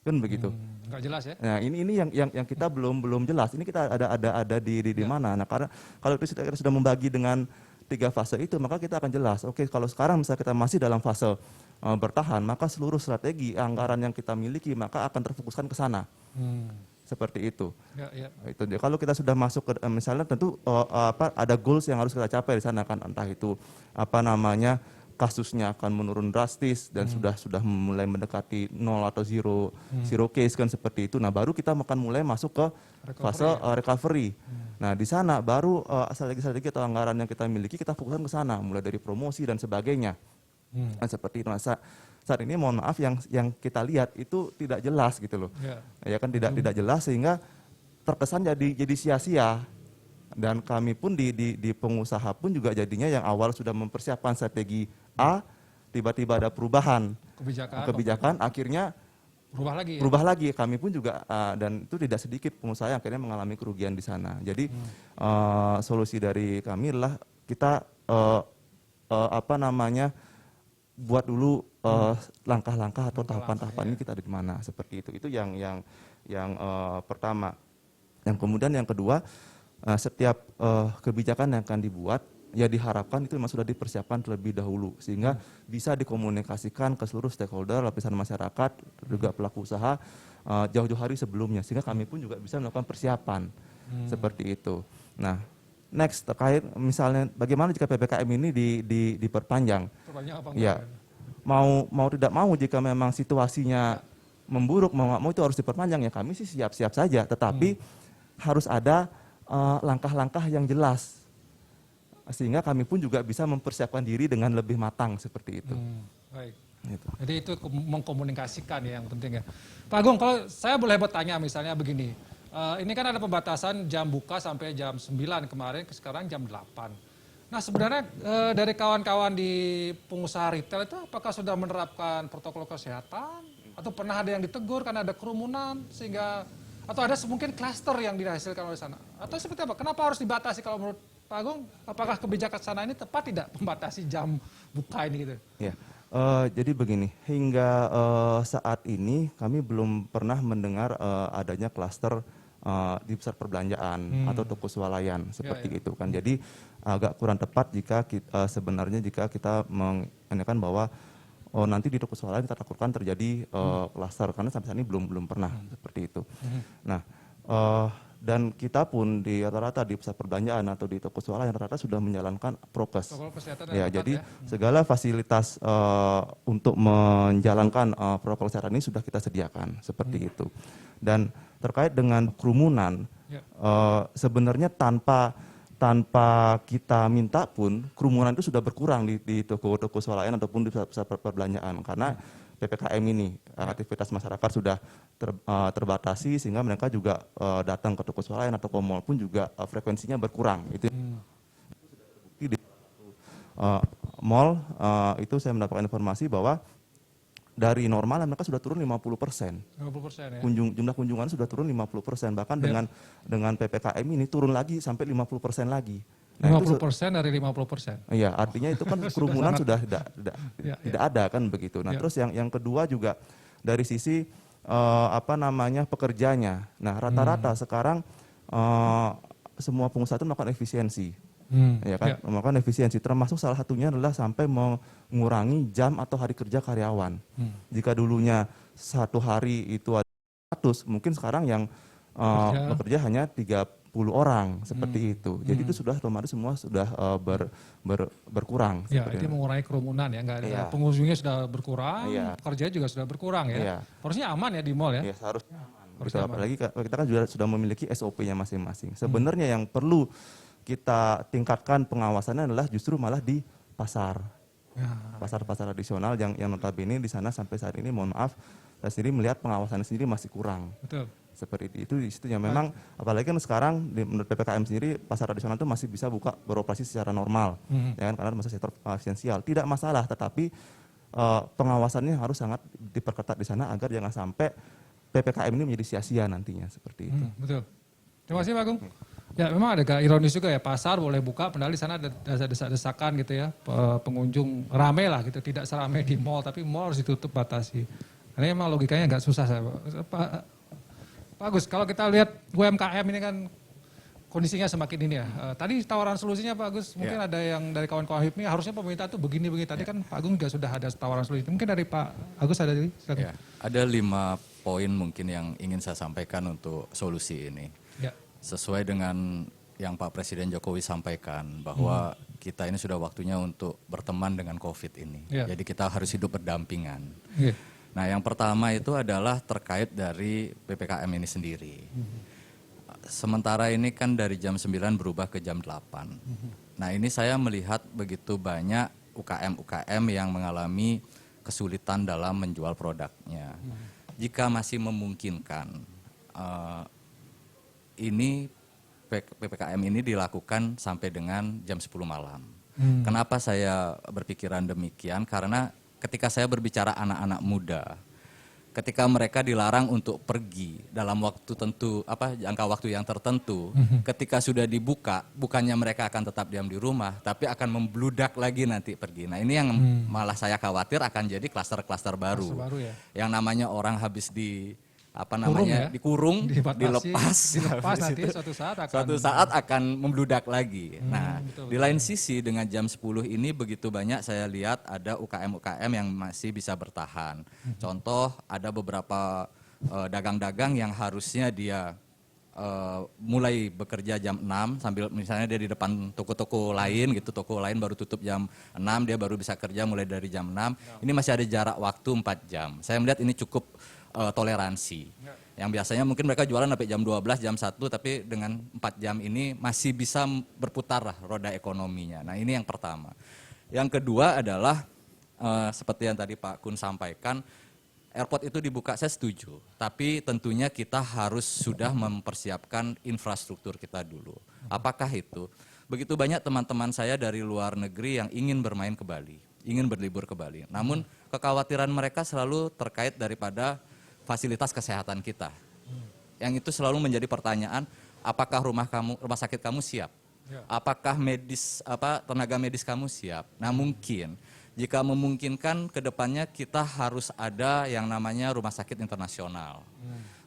Kan begitu. Nggak jelas ya? Nah ini yang kita belum jelas. Ini kita ada di mana. Nah karena kalau kita sudah membagi dengan 3 fase itu, maka kita akan jelas. Oke, kalau sekarang misalnya kita masih dalam fase bertahan, maka seluruh strategi anggaran yang kita miliki maka akan terfokuskan ke sana. Seperti itu. Itu dia. Kalau kita sudah masuk ke misalnya tentu ada goals yang harus kita capai di sana kan, entah itu kasusnya akan menurun drastis dan sudah mulai mendekati 0 atau zero case kan seperti itu. Nah, baru kita akan mulai masuk ke fase recovery. Nah, di sana baru strategi atau anggaran yang kita miliki kita fokuskan ke sana, mulai dari promosi dan sebagainya. Nah, seperti itu. Nah, saat ini mohon maaf yang kita lihat itu tidak jelas gitu loh. Ya kan tidak jelas sehingga terkesan jadi sia-sia. Dan kami pun di pengusaha pun juga jadinya yang awal sudah mempersiapkan strategi A, tiba-tiba ada perubahan kebijakan akhirnya berubah lagi. Kami pun juga dan itu tidak sedikit pengusaha yang akhirnya mengalami kerugian di sana. Jadi solusi dari kami adalah kita buat dulu langkah-langkah atau tahapan-tahapan ini kita ada di mana seperti itu. Itu yang pertama. Yang kemudian yang kedua, setiap kebijakan yang akan dibuat ya diharapkan itu memang sudah dipersiapkan terlebih dahulu sehingga bisa dikomunikasikan ke seluruh stakeholder, lapisan masyarakat, juga pelaku usaha jauh-jauh hari sebelumnya sehingga kami pun juga bisa melakukan persiapan seperti itu. Nah, next terkait misalnya bagaimana jika PPKM ini diperpanjang? Ya, mau tidak mau jika memang situasinya memburuk mau nggak mau itu harus diperpanjang ya kami sih siap-siap saja, tetapi harus ada langkah-langkah yang jelas, sehingga kami pun juga bisa mempersiapkan diri dengan lebih matang seperti itu. Baik. Gitu. Jadi itu mengkomunikasikan ya yang penting ya. Pak Agung, kalau saya boleh bertanya misalnya begini, ini kan ada pembatasan jam buka sampai jam 9 kemarin, sekarang jam 8. Nah sebenarnya dari kawan-kawan di pengusaha retail itu apakah sudah menerapkan protokol kesehatan? Atau pernah ada yang ditegur karena ada kerumunan sehingga, atau ada mungkin klaster yang dihasilkan oleh sana? Atau seperti apa? Kenapa harus dibatasi kalau menurut Pak Agung? Apakah kebijakan sana ini tepat tidak membatasi jam buka ini gitu? Ya. Jadi begini, hingga saat ini kami belum pernah mendengar adanya klaster di pusat perbelanjaan atau toko swalayan seperti itu kan. Jadi agak kurang tepat jika sebenarnya jika kita menanyakan bahwa nanti di toko swalayan kita takutkan terjadi klaster, karena sampai saat ini belum pernah seperti itu. Nah, dan kita pun di rata-rata di pusat perbelanjaan atau di toko swalayan rata-rata sudah menjalankan prokes. Ya, jadi segala fasilitas untuk menjalankan protokol kesehatan ini sudah kita sediakan seperti itu. Dan terkait dengan kerumunan, sebenarnya tanpa kita minta pun kerumunan itu sudah berkurang di toko-toko swalayan ataupun di pusat perbelanjaan, karena PPKM ini aktivitas masyarakat sudah terbatasi, sehingga mereka juga datang ke toko swalayan atau ke mall pun juga frekuensinya berkurang. Itu di mall itu saya mendapatkan informasi bahwa dari normal mereka sudah turun 50%. 50% ya. Jumlah kunjungan sudah turun 50%, bahkan dengan PPKM ini turun lagi sampai 50% lagi. Nah, 50% dari 50%. Iya, artinya itu kan kerumunan sudah tidak ada kan begitu. Nah, terus yang kedua juga dari sisi pekerjanya. Nah, rata-rata sekarang semua pengusaha itu melakukan efisiensi. Ya kan, melakukan efisiensi, termasuk salah satunya adalah sampai mengurangi jam atau hari kerja karyawan. Jika dulunya satu hari itu ada 100, mungkin sekarang yang bekerja hanya 30 orang seperti itu. Jadi itu sudah otomatis semua sudah berkurang. Ya, itu mengurangi kerumunan ya, nggak ada pengunjungnya sudah berkurang, pekerja juga sudah berkurang ya. Harusnya aman ya di mall ya. Iya, seharusnya aman. Apalagi kita kan sudah memiliki SOP-nya masing-masing. Sebenarnya yang perlu kita tingkatkan pengawasannya adalah justru malah di pasar. Pasar-pasar tradisional yang notabene di sana sampai saat ini, mohon maaf, saya sendiri melihat pengawasannya sendiri masih kurang. Betul. Seperti itu di situ yang memang, apalagi kan sekarang menurut PPKM sendiri pasar tradisional itu masih bisa beroperasi secara normal, ya kan, karena masuk sektor esensial. Tidak masalah, tetapi pengawasannya harus sangat diperketat di sana agar jangan sampai PPKM ini menjadi sia-sia nantinya seperti itu. Betul. Terima kasih Pak Agung. Ya memang ada ironis juga ya, pasar boleh buka, padahal di sana ada desak-desakan gitu ya, pengunjung rame lah gitu, tidak seramai di mall, tapi mall harus ditutup batasi. Karena memang logikanya agak susah saya. Pak Agus, kalau kita lihat UMKM ini kan kondisinya semakin ini ya. Tadi tawaran solusinya Pak Agus, mungkin ada yang dari kawan-kawan HIPMI, harusnya pemerintah tuh begini-begini. Tadi kan Pak Agung juga sudah ada tawaran solusi. Mungkin dari Pak Agus ada dari? Ya, ada 5 poin mungkin yang ingin saya sampaikan untuk solusi ini. Ya. Sesuai dengan yang Pak Presiden Jokowi sampaikan, bahwa kita ini sudah waktunya untuk berteman dengan COVID ini. Jadi kita harus hidup berdampingan. Nah, yang pertama itu adalah terkait dari PPKM ini sendiri. Sementara ini kan dari jam 9 berubah ke jam 8. Nah, ini saya melihat begitu banyak UKM-UKM yang mengalami kesulitan dalam menjual produknya. Jika masih memungkinkan, ini PPKM ini dilakukan sampai dengan jam 10 malam. Kenapa saya berpikiran demikian? Karena ketika saya berbicara anak-anak muda, ketika mereka dilarang untuk pergi dalam waktu tentu, jangka waktu yang tertentu, ketika sudah dibuka, bukannya mereka akan tetap diam di rumah, tapi akan membludak lagi nanti pergi. Nah, ini yang malah saya khawatir akan jadi klaster-klaster baru. Yang namanya orang habis dikurung, dilepas nanti suatu saat akan membludak lagi. Nah, di lain sisi dengan jam 10 ini begitu banyak saya lihat ada UKM-UKM yang masih bisa bertahan. Contoh, ada beberapa dagang-dagang yang harusnya dia mulai bekerja jam 6 sambil misalnya dia di depan toko-toko lain gitu, toko lain baru tutup jam 6, dia baru bisa kerja mulai dari jam 6. Ini masih ada jarak waktu 4 jam. Saya melihat ini cukup toleransi. Yang biasanya mungkin mereka jualan sampai jam 12, jam 1, tapi dengan 4 jam ini masih bisa berputar lah roda ekonominya. Nah ini yang pertama. Yang kedua adalah seperti yang tadi Pak Kun sampaikan, airport itu dibuka, saya setuju. Tapi tentunya kita harus sudah mempersiapkan infrastruktur kita dulu. Apakah itu? Begitu banyak teman-teman saya dari luar negeri yang ingin bermain ke Bali, ingin berlibur ke Bali. Namun kekhawatiran mereka selalu terkait daripada fasilitas kesehatan kita. Yang itu selalu menjadi pertanyaan, apakah rumah sakit kamu siap? Apakah tenaga medis kamu siap? Nah mungkin jika memungkinkan ke depannya kita harus ada yang namanya rumah sakit internasional.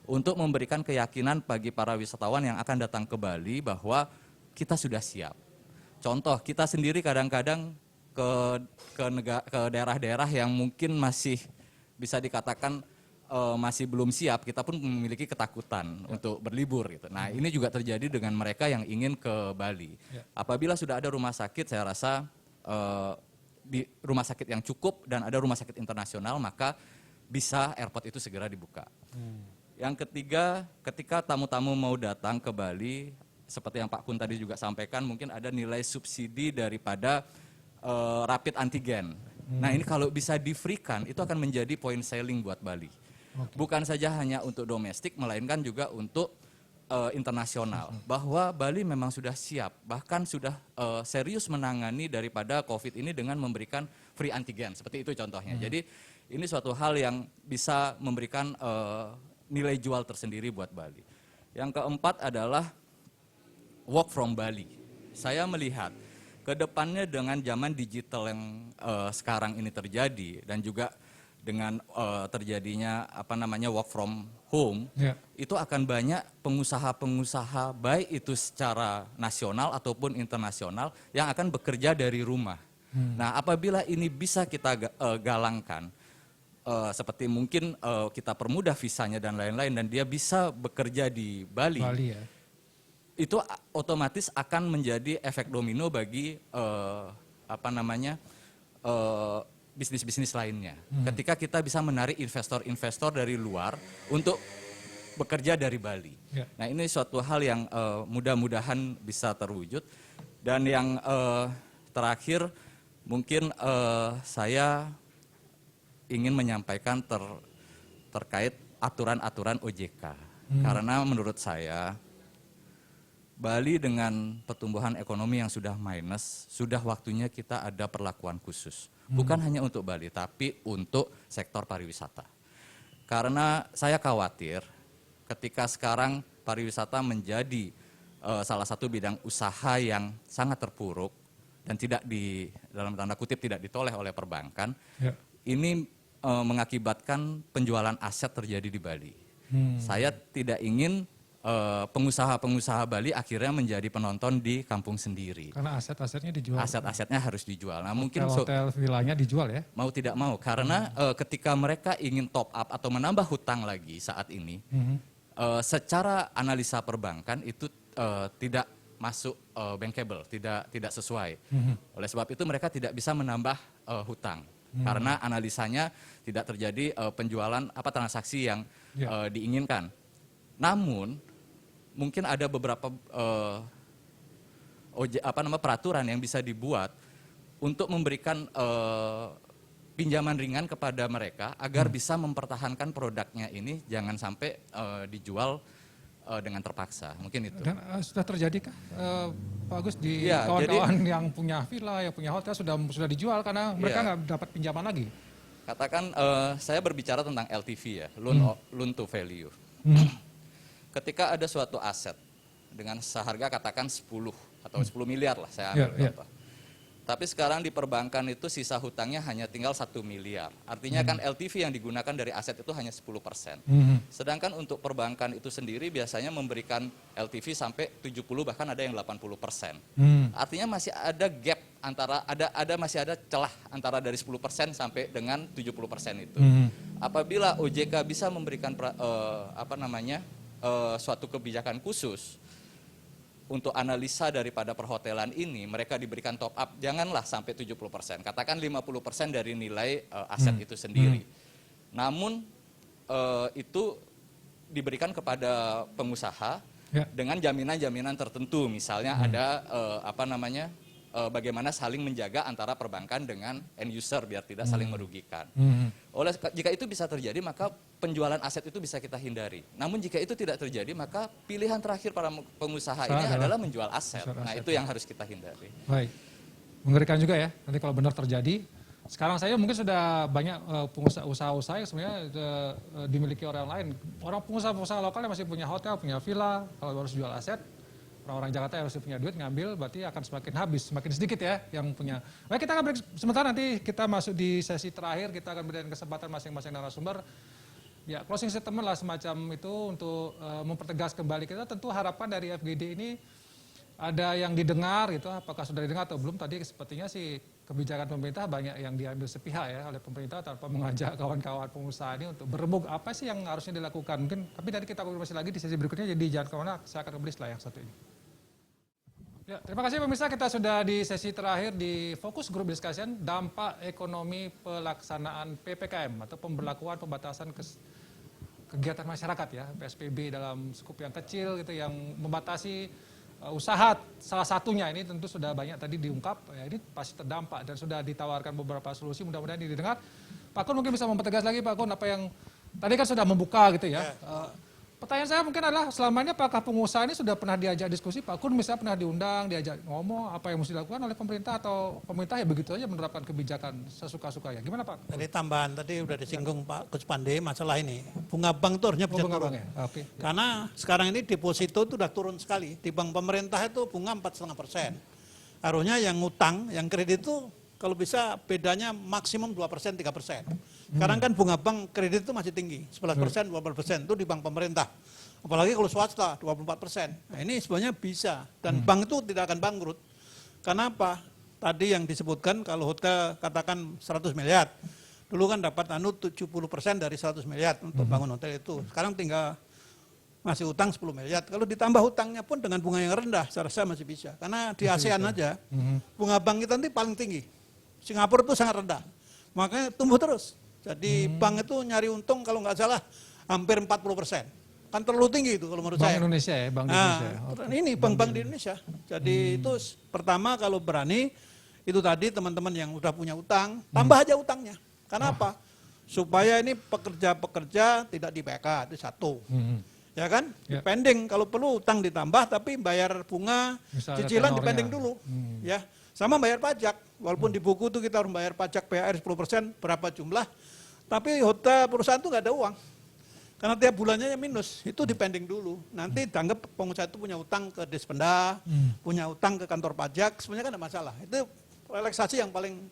Untuk memberikan keyakinan bagi para wisatawan yang akan datang ke Bali bahwa kita sudah siap. Contoh, kita sendiri kadang-kadang ke daerah-daerah yang mungkin masih bisa dikatakan masih belum siap, kita pun memiliki ketakutan untuk berlibur gitu. Nah ini juga terjadi dengan mereka yang ingin ke Bali. Apabila sudah ada rumah sakit, saya rasa di rumah sakit yang cukup dan ada rumah sakit internasional, maka bisa airport itu segera dibuka. Yang ketiga, ketika tamu-tamu mau datang ke Bali, seperti yang Pak Kun tadi juga sampaikan, mungkin ada nilai subsidi daripada rapid antigen. Nah ini kalau bisa di-free-kan, itu akan menjadi point selling buat Bali. Bukan saja hanya untuk domestik, melainkan juga untuk internasional. Bahwa Bali memang sudah siap, bahkan sudah serius menangani daripada COVID ini dengan memberikan free antigen. Seperti itu contohnya. Jadi ini suatu hal yang bisa memberikan nilai jual tersendiri buat Bali. Yang keempat adalah work from Bali. Saya melihat ke depannya dengan zaman digital yang sekarang ini terjadi dan juga dengan terjadinya work from home, itu akan banyak pengusaha-pengusaha baik itu secara nasional ataupun internasional yang akan bekerja dari rumah. Nah, apabila ini bisa kita galangkan, seperti mungkin kita permudah visanya dan lain-lain dan dia bisa bekerja di Bali ya. Itu otomatis akan menjadi efek domino bagi bisnis-bisnis lainnya. Ketika kita bisa menarik investor-investor dari luar untuk bekerja dari Bali. Nah ini suatu hal yang mudah-mudahan bisa terwujud. Dan yang terakhir mungkin saya ingin menyampaikan terkait aturan-aturan OJK. Karena menurut saya Bali dengan pertumbuhan ekonomi yang sudah minus, sudah waktunya kita ada perlakuan khusus. Bukan hanya untuk Bali, tapi untuk sektor pariwisata. Karena saya khawatir ketika sekarang pariwisata menjadi salah satu bidang usaha yang sangat terpuruk dan dalam tanda kutip tidak ditoleh oleh perbankan, ini mengakibatkan penjualan aset terjadi di Bali. Saya tidak ingin pengusaha-pengusaha Bali akhirnya menjadi penonton di kampung sendiri. Karena aset-asetnya dijual. Aset-asetnya harus dijual. Nah, mungkin hotel villanya dijual ya? Mau tidak mau, karena ketika mereka ingin top up atau menambah hutang lagi saat ini, secara analisa perbankan itu tidak masuk bankable, tidak sesuai. Oleh sebab itu mereka tidak bisa menambah hutang. Karena analisanya tidak terjadi penjualan transaksi yang diinginkan. Namun mungkin ada beberapa peraturan yang bisa dibuat untuk memberikan pinjaman ringan kepada mereka agar bisa mempertahankan produknya ini jangan sampai dijual dengan terpaksa. Mungkin itu. Dan sudah terjadi kah Pak Agus di kawan-kawan yang punya villa, yang punya hotel sudah dijual karena mereka nggak dapat pinjaman lagi? Katakan saya berbicara tentang LTV ya, loan to value. Ketika ada suatu aset dengan seharga katakan 10 atau 10 miliar lah saya ambil contoh. Tapi sekarang di perbankan itu sisa hutangnya hanya tinggal 1 miliar. Artinya kan LTV yang digunakan dari aset itu hanya 10%. Sedangkan untuk perbankan itu sendiri biasanya memberikan LTV sampai 70 bahkan ada yang 80%. Artinya masih ada gap antara masih ada celah antara dari 10% sampai dengan 70% itu. Apabila OJK bisa memberikan suatu kebijakan khusus untuk analisa daripada perhotelan ini, mereka diberikan top up, janganlah sampai 70%, katakan 50% dari nilai aset itu sendiri. Namun itu diberikan kepada pengusaha Ya. dengan jaminan-jaminan tertentu, misalnya ada bagaimana saling menjaga antara perbankan dengan end user biar tidak saling merugikan. Jika itu bisa terjadi, maka penjualan aset itu bisa kita hindari. Namun jika itu tidak terjadi, maka pilihan terakhir para pengusaha ini adalah menjual aset. Nah, itu yang harus kita hindari. Baik, mengerikan juga ya. Nanti kalau benar terjadi, sekarang saya mungkin sudah banyak pengusaha-usaha yang sebenarnya dimiliki orang lain. Orang pengusaha-pengusaha lokal yang masih punya hotel, punya villa, kalau harus jual aset, orang-orang Jakarta yang masih punya duit ngambil, berarti akan semakin habis, semakin sedikit ya yang punya. Baik, kita akan break sebentar, nanti kita masuk di sesi terakhir, kita akan berikan kesempatan masing-masing narasumber. Ya, closing statement lah semacam itu untuk mempertegas kembali. Kita tentu harapan dari FGD ini ada yang didengar gitu, apakah sudah didengar atau belum. Tadi sepertinya sih kebijakan pemerintah banyak yang diambil sepihak ya oleh pemerintah tanpa mengajak kawan-kawan pengusaha ini untuk berembuk apa sih yang harusnya dilakukan. Mungkin, tapi tadi kita konfirmasi lagi di sesi berikutnya, jadi jangan kemana, saya akan kembali setelah yang satu ini. Ya, terima kasih pemirsa, kita sudah di sesi terakhir di Fokus Group Discussion, dampak ekonomi pelaksanaan PPKM atau pemberlakuan pembatasan kegiatan masyarakat ya, PSBB dalam skup yang kecil gitu, yang membatasi usaha salah satunya. Ini tentu sudah banyak tadi diungkap, ya, ini pasti terdampak dan sudah ditawarkan beberapa solusi, mudah-mudahan ini didengar. Pak Kun mungkin bisa mempertegas lagi, Pak Kun, apa yang tadi kan sudah membuka gitu ya. Pertanyaan saya mungkin adalah selama ini apakah pengusaha ini sudah pernah diajak diskusi, Pak Kun misalnya pernah diundang, diajak ngomong apa yang mesti dilakukan oleh pemerintah, atau pemerintah ya begitu saja menerapkan kebijakan sesuka-sukanya. Gimana Pak? Jadi tambahan tadi udah disinggung Pak Gus Pande masalah ini. Bunga bank itu harusnya bisa turun. Oke. Karena sekarang ini deposito itu udah turun sekali. Di bank pemerintah itu bunga 4,5%. Harusnya yang ngutang, yang kredit itu kalau bisa bedanya maksimum 2%, 3%. Sekarang kan bunga bank kredit itu masih tinggi, 11%, 12% itu di bank pemerintah. Apalagi kalau swasta 24%. Nah, ini sebenarnya bisa dan bank itu tidak akan bangkrut. Karena apa? Tadi yang disebutkan kalau hotel katakan 100 miliar. Dulu kan dapat 70% dari 100 miliar untuk bangun hotel itu. Sekarang tinggal masih utang 10 miliar. Kalau ditambah hutangnya pun dengan bunga yang rendah, saya rasa masih bisa. Karena di ASEAN aja, bunga bank kita nanti paling tinggi. Singapura itu sangat rendah. Makanya tumbuh terus. Jadi bank itu nyari untung kalau nggak salah hampir 40%. Kan terlalu tinggi itu kalau menurut Bank saya. Indonesia ya, Bank Indonesia. Ini bank-bank di Indonesia. Jadi itu pertama kalau berani, itu tadi teman-teman yang udah punya utang, tambah aja utangnya. Karena apa? Supaya ini pekerja-pekerja tidak di PK, itu satu. Ya kan? Ya. Dipending, kalau perlu utang ditambah, tapi bayar bunga, Bisa ada cicilan tenornya. dipending dulu. Ya, sama bayar pajak. Walaupun di buku itu kita harus bayar pajak PHR 10%, berapa jumlah. Tapi hotel perusahaan itu nggak ada uang. Karena tiap bulannya minus, itu dipending dulu. Nanti dianggap pengusaha itu punya utang ke Dispenda, punya utang ke kantor pajak, sebenarnya kan ada masalah. Itu relaksasi yang paling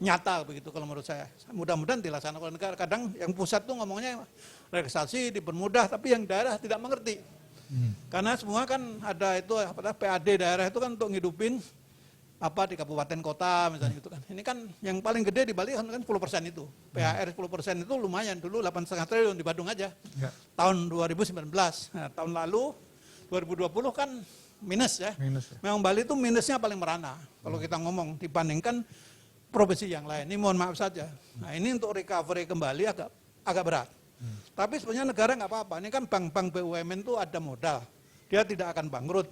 nyata begitu kalau menurut saya. Mudah-mudahan dilaksanakan oleh negara. Kadang yang pusat tuh ngomongnya relaksasi dipermudah, tapi yang daerah tidak mengerti. Karena semua kan ada itu PAD daerah itu kan untuk ngidupin apa di kabupaten kota misalnya gitu kan. Ini kan yang paling gede di Bali kan 10% itu. PHR 10% itu lumayan, dulu 8,5 triliun di Badung aja. Ya. Tahun 2019. Nah, tahun lalu 2020 kan minus ya. Minus ya. Memang Bali itu minusnya paling merana kalau kita ngomong dibandingkan provinsi yang lain. Ini mohon maaf saja. Nah, ini untuk recovery kembali agak berat. Tapi sebenarnya negara nggak apa-apa. Ini kan bank-bank BUMN itu ada modal. Dia tidak akan bangkrut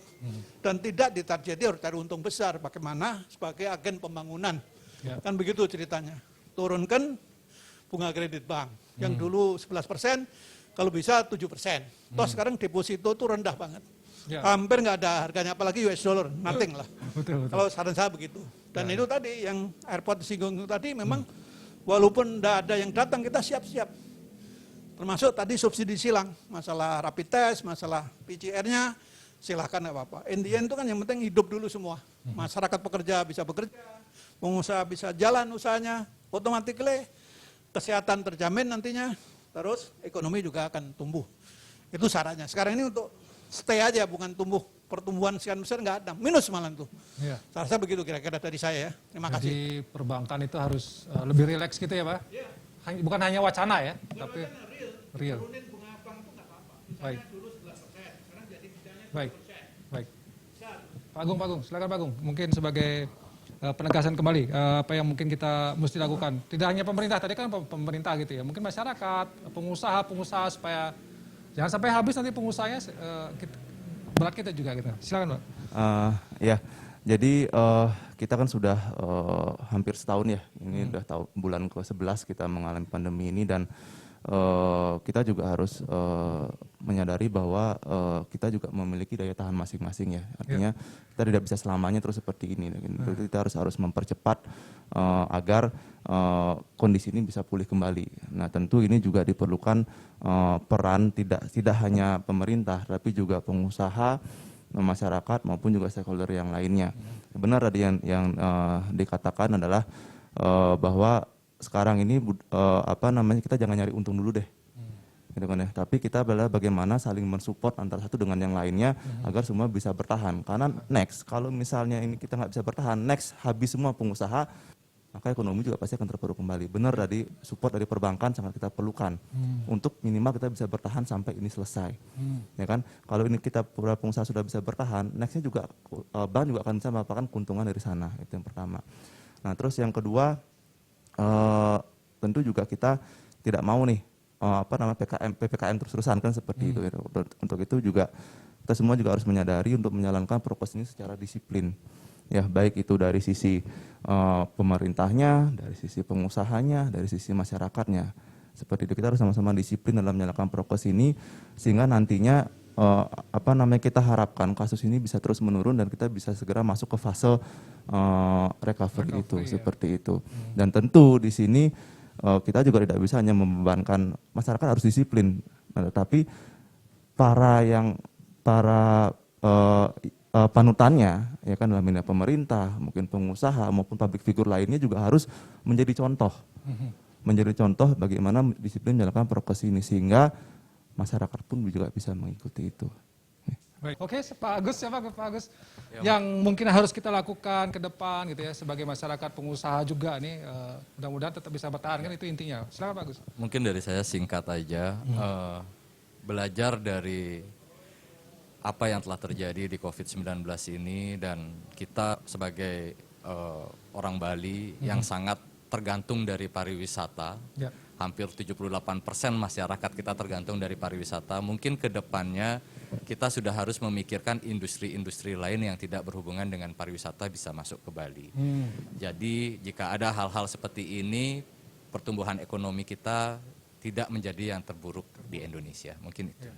dan tidak ditargeti harus cari untung besar. Bagaimana sebagai agen pembangunan, kan begitu ceritanya. Turunkan bunga kredit bank yang dulu 11%, kalau bisa 7%. Toh sekarang deposito itu rendah banget, hampir nggak ada harganya, apalagi US dollar, nothing lah. Betul. Kalau saran saya begitu. Dan itu tadi yang airport disinggung itu tadi memang walaupun tidak ada yang datang kita siap-siap. Termasuk tadi subsidi silang, masalah rapid test, masalah PCR-nya, silahkan nggak apa-apa. In the end itu kan yang penting hidup dulu semua. Masyarakat pekerja bisa bekerja, pengusaha bisa jalan usahanya, otomatis kesehatan terjamin nantinya, terus ekonomi juga akan tumbuh. Itu syaratnya. Sekarang ini untuk stay aja, bukan tumbuh. Pertumbuhan sekian besar nggak ada, minus malah tuh. Ya. Saya rasa begitu kira-kira dari saya ya. Terima kasih. Jadi perbankan itu harus lebih rileks gitu ya Pak? Bukan hanya wacana ya, tapi real. Baik. Baik. Baik. Pak Agung, silakan Pak Agung. Mungkin sebagai penegasan kembali apa yang mungkin kita mesti lakukan. Tidak hanya pemerintah, tadi kan pemerintah gitu ya, mungkin masyarakat, pengusaha supaya jangan sampai habis nanti pengusahanya berat kita juga gitu. Silakan Pak. Ya, jadi kita kan sudah hampir setahun ya, ini udah bulan ke-11 kita mengalami pandemi ini dan kita juga harus menyadari bahwa kita juga memiliki daya tahan masing-masing ya. Artinya kita tidak bisa selamanya terus seperti ini. Kita harus mempercepat agar kondisi ini bisa pulih kembali. Nah tentu ini juga diperlukan peran tidak hanya pemerintah tapi juga pengusaha, masyarakat maupun juga stakeholder yang lainnya. Benar tadi yang dikatakan adalah bahwa sekarang ini kita jangan nyari untung dulu deh, gitu kan ya. Tapi kita adalah bagaimana saling mensupport antara satu dengan yang lainnya agar semua bisa bertahan. Karena next kalau misalnya ini kita nggak bisa bertahan, next habis semua pengusaha, maka ekonomi juga pasti akan terpuruk kembali. Benar tadi support dari perbankan sangat kita perlukan untuk minimal kita bisa bertahan sampai ini selesai, ya kan. Kalau ini kita pengusaha sudah bisa bertahan, nextnya juga bank juga akan bisa mendapatkan keuntungan dari sana. Itu yang pertama. Nah terus yang kedua, tentu juga kita tidak mau nih PPKM terus-terusan kan seperti itu. Untuk itu juga kita semua juga harus menyadari untuk menjalankan prokes ini secara disiplin. Ya baik itu dari sisi pemerintahnya, dari sisi pengusahanya, dari sisi masyarakatnya. Seperti itu kita harus sama-sama disiplin dalam menjalankan prokes ini sehingga nantinya kita harapkan kasus ini bisa terus menurun dan kita bisa segera masuk ke fase recovery itu, seperti itu. Dan tentu di sini kita juga tidak bisa hanya membebankan masyarakat harus disiplin, tetapi para panutannya ya kan dalam ini pemerintah, mungkin pengusaha maupun public figure lainnya juga harus menjadi contoh. Menjadi contoh bagaimana disiplin menjalankan prokes ini sehingga masyarakat pun juga bisa mengikuti itu. Baik. Oke, Pak Agus, siapa Pak Agus? Yang mungkin harus kita lakukan ke depan gitu ya sebagai masyarakat pengusaha juga nih, mudah-mudahan tetap bisa bertahan kan itu intinya. Silakan Pak Agus. Mungkin dari saya singkat aja, belajar dari apa yang telah terjadi di COVID-19 ini dan kita sebagai orang Bali yang sangat tergantung dari pariwisata. Hampir 78% masyarakat kita tergantung dari pariwisata. Mungkin ke depannya kita sudah harus memikirkan industri-industri lain yang tidak berhubungan dengan pariwisata bisa masuk ke Bali. Jadi jika ada hal-hal seperti ini, pertumbuhan ekonomi kita tidak menjadi yang terburuk di Indonesia. Mungkin itu.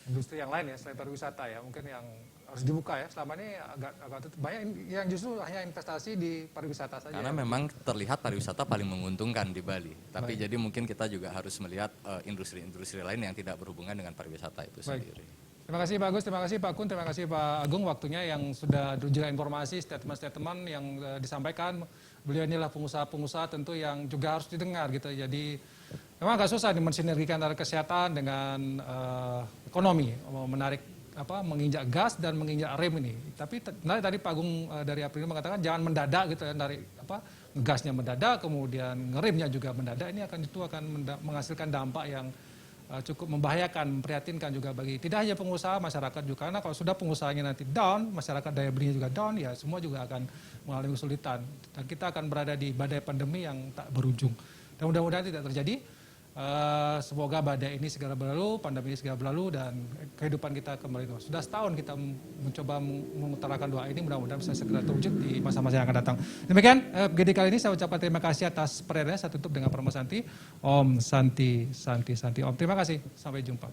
Industri yang lain ya selain pariwisata ya, mungkin yang harus dibuka ya. Selama ini agak banyak yang justru hanya investasi di pariwisata saja. Karena memang terlihat pariwisata paling menguntungkan di Bali. Tapi jadi mungkin kita juga harus melihat industri-industri lain yang tidak berhubungan dengan pariwisata itu sendiri. Terima kasih Pak Agus, terima kasih Pak Kun, terima kasih Pak Agung waktunya yang sudah juga informasi, statement-statement yang disampaikan. Beliau inilah pengusaha-pengusaha tentu yang juga harus didengar gitu. Jadi memang agak susah mensinergikan antara kesehatan dengan ekonomi, menginjak gas dan menginjak rem ini. Tapi tadi Pak Agung dari April mengatakan jangan mendadak gitu ya, dari gasnya mendadak, kemudian ngeremnya juga mendadak. Ini akan menghasilkan dampak yang cukup membahayakan, memprihatinkan juga bagi tidak hanya pengusaha, masyarakat juga. Karena kalau sudah pengusahanya nanti down, masyarakat daya belinya juga down, ya semua juga akan mengalami kesulitan. Dan kita akan berada di badai pandemi yang tak berujung. Dan mudah-mudahan tidak terjadi. Semoga badai ini segera berlalu, pandemi ini segera berlalu, dan kehidupan kita kembali normal. Sudah setahun kita mencoba mengutarakan doa ini, mudah-mudahan bisa segera terwujud di masa-masa yang akan datang. Demikian, GD kali ini saya ucapkan terima kasih atas perhatiannya. Saya tutup dengan Parma Santi. Om Santi, Santi, Santi. Om, terima kasih. Sampai jumpa.